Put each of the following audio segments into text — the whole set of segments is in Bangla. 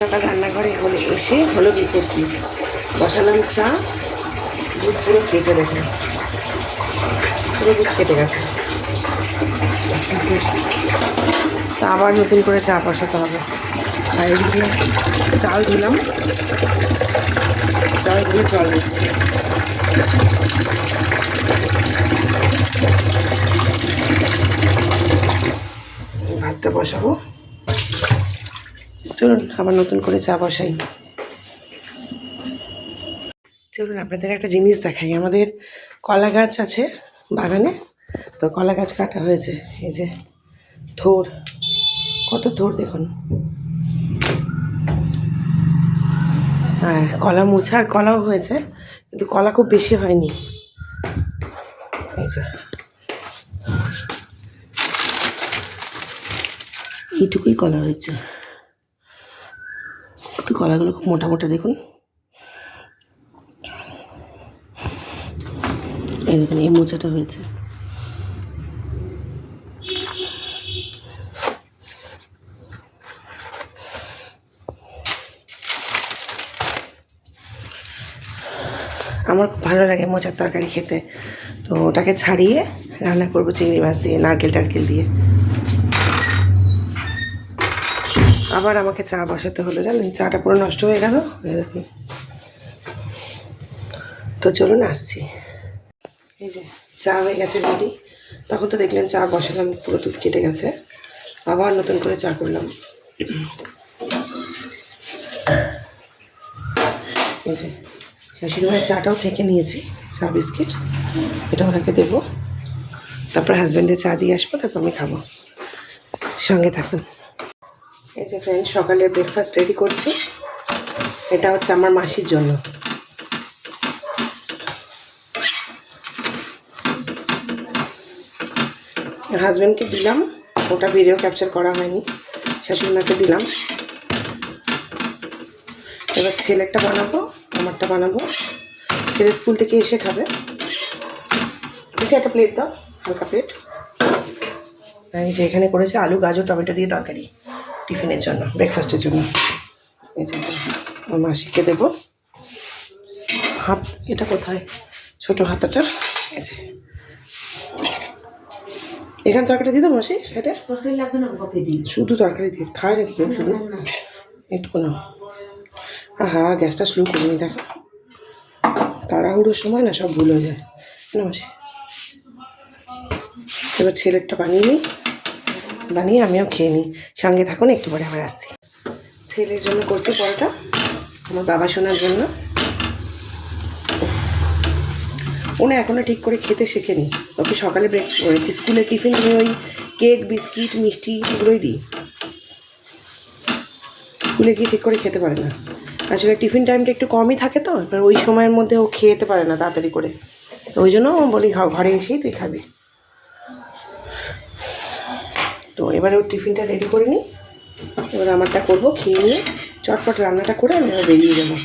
সকাল রান্নাঘরে এসে হলো বিপত্তি, বসালাম চা, দুধ পুরো কেটে দেখে, পুরো দুধ কেটে গেছে। তা আবার নতুন করে চা বসাতে হবে। আর এদিকে চাল দিলাম, চাল দিয়ে জল দিচ্ছি। ভাতটা বসাবো, চলুন আবার নতুন করে চা বসাই। চলুন আপনাদের একটা জিনিস দেখাই। আমাদের কলা গাছ আছে বাগানে, তো কলা গাছ কাটা হয়েছে। এই যে থোর, কত থোর দেখুন। আর কলা মুছা আর কলাও হয়েছে, কিন্তু কলা খুব বেশি হয়নি। এই যে এইটুকুই কলা হয়েছে, তো কলাগুলো খুব মোটা মোটা দেখুন। এই দেখুন, এই মোচাটা হয়েছে। আমার খুব ভালো লাগে মোচার তরকারি খেতে, তো ওটাকে ছাড়িয়ে রান্না করবো চিংড়ি মাছ দিয়ে, নারকেল টারকেল দিয়ে। আবার আমাকে চা বসাতে হলো, জানেন, চাটা পুরো নষ্ট হয়ে গেল। দেখুন, তো চলুন আসছি। এই যে চা হয়ে গেছে রেডি। তখন তো দেখলেন চা বসালাম, পুরো দুধ কেটে গেছে। আবার নতুন করে চা করলাম। এই যে শাশুড়ি মায়ের চাটাও ছেঁকে নিয়েছি, চা বিস্কিট, এটা ওনাকে দেবো। তারপর হাজব্যান্ডের চা দিয়ে আসবো, তারপর আমি খাবো। সঙ্গে থাকুন। এই যে ফ্রেন্ড, সকালের ব্রেকফাস্ট রেডি করছি। এটা হচ্ছে আমার মাসির জন্য। হাজব্যান্ডকে দিলাম, ওটা ভিডিও ক্যাপচার করা হয়নি, শাশুড়ি মাকে দিলাম। এবার ছেলেরটা বানাবো, আমারটা বানাবো। ছেলে স্কুল থেকে এসে খাবে। এসে একটা প্লেট দাও, হালকা প্লেট। এই যে এখানে করেছে আলু গাজর টমেটো দিয়ে তরকারি, টিফিনের জন্য, ব্রেকফাস্টের জন্য। এই যে আমার মাসিকে দেবো। হাত, এটা কোথায় ছোটো হাতাটা? এই যে এখানে তরকারি দিয়ে দেবো মাসি, সেটা তরকারি লাগবে না, কপি দিই, শুধু তরকারি দিয়ে খায় নাকি কেউ? শুধু একটু না। হ্যাঁ, গ্যাসটা স্লো করে নি, দেখো তাড়াহুড়োর সময় না সব ভুল হয়ে যায় না মাসি। এবার ছেলেরটা বানিয়ে নিই, বানিয়ে আমিও খেয়ে নিই। সঙ্গে থাকুন, একটু পরে আবার আসছি। ছেলের জন্য করছি পরোটা, আমার বাবা শোনার জন্য। ওনা এখনও ঠিক করে খেতে শেখেনি। ওকে সকালে স্কুলে টিফিন আমি ওই কেক বিস্কিট মিষ্টি এগুলোই দিই। স্কুলে গিয়ে ঠিক করে খেতে পারে না। আসলে টিফিন টাইমটা একটু কমই থাকে, তো এবার ওই সময়ের মধ্যে ও খেতে পারে না তাড়াতাড়ি করে। ওই জন্য বলি ঘরে এসেই তুই খাবি। তো এবারে ওর টিফিনটা রেডি করে নিই। এবার আমারটা করবো, খেয়ে নিয়ে চটপট রান্নাটা করে আমি এবার বেরিয়ে যাবো।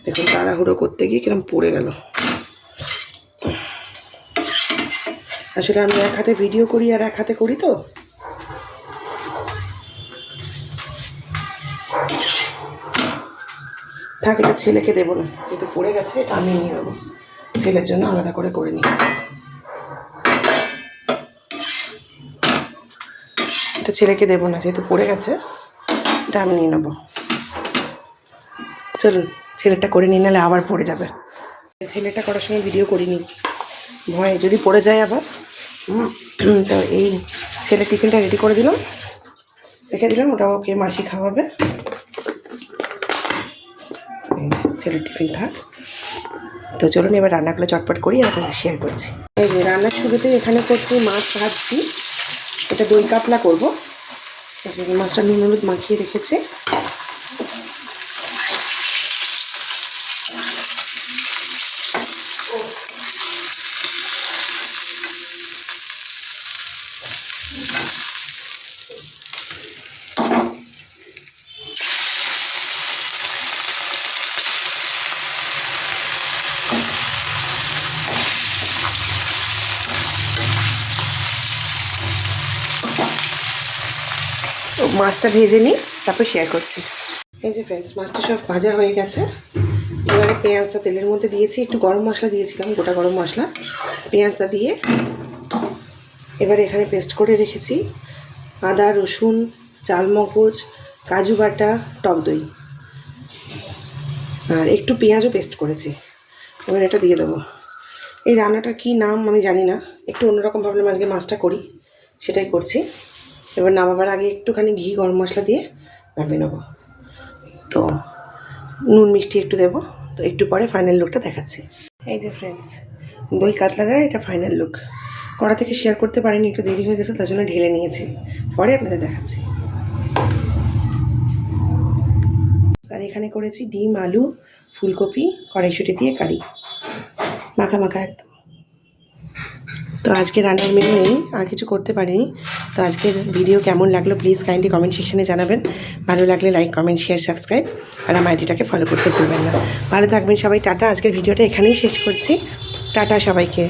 দেখুন তাড়াহুড়ো করতে গিয়ে কিরম পড়ে গেল। আসলে আমি এক হাতে ভিডিও করি আর এক হাতে করি, তো থাক, এটা ছেলেকে দেবো না, যেহেতু পড়ে গেছে এটা আমি নিয়ে নেবো। ছেলের জন্য আলাদা করে নিই। এটা ছেলেকে দেবো না, যেহেতু পড়ে গেছে, এটা আমি নিয়ে নেবো। চলুন ছেলেটা করে নিই, নাহলে আবার পড়ে যাবে। ছেলেটা করার সময় ভিডিও করিনি, ভয় যদি পড়ে যায় আবার। তো এই ছেলে টিফিনটা রেডি করে দিলাম, রেখে দিলাম, ওটা ওকে মাসি খাওয়াবে। ছেলের টিফিন থাক। তো চলুন এবার রান্নাগুলো চটপট করি, আপনাদের শেয়ার করছি। এই যে রান্নার শুরুতে এখানে করছি মাছ ভাজছি। এটা দই কাতলা করবো। মাছটা নুন হলুদ মাখিয়ে রেখেছি। তো মাছটা ভেজে নিই। তারপর শেয়ার করছি। এই যে ফ্রেন্ডস, মাছটা সব ভাজা হয়ে গেছে। এবারে পেঁয়াজটা তেলের মধ্যে দিয়েছি, একটু গরম মশলা দিয়েছিলাম, গোটা গরম মশলা। পেঁয়াজটা দিয়ে এবারে এখানে পেস্ট করে রেখেছি আদা, রসুন, চালমগজ, কাজু বাটা, টক দই আর একটু পেঁয়াজও পেস্ট করেছি। এবার এটা দিয়ে দেবো। এই রান্নাটার কী নাম আমি জানি না, একটু অন্যরকম ভাবলাম আজকে মাছটা করি, সেটাই করছি। এবার নামাবার আগে একটুখানি ঘি, গরম মশলা দিয়ে নামিয়ে নেবো। তো নুন মিষ্টি একটু দেবো। তো একটু পরে ফাইনাল লুকটা দেখাচ্ছি। এই যে ফ্রেন্ডস, দই কাতলা দেওয়ার এটা ফাইনাল লুক। কড়া থেকে শেয়ার করতে পারিনি, একটু দেরি হয়ে গেছে, তার জন্য ঢেলে নিয়েছি, পরে আপনাদের দেখাচ্ছি। আর এখানে করেছি ডিম, আলু, ফুলকপি, কড়াইশুঁটি দিয়ে কারি, মাখা মাখা একদম। তো আজকে রান্নার মেনু নেই, আর কিছু করতে পারিনি। তো আজকের ভিডিও কেমন লাগলো প্লিজ কাইন্ডলি কমেন্ট সেকশনে জানাবেন। ভালো লাগলে লাইক, কমেন্ট, শেয়ার, সাবস্ক্রাইব আর আমার আইডিটাকে ফলো করতে ভুলবেন না। ভালো থাকবেন সবাই, টাটা। আজকের ভিডিওটা এখানেই শেষ করছি, টাটা সবাইকে।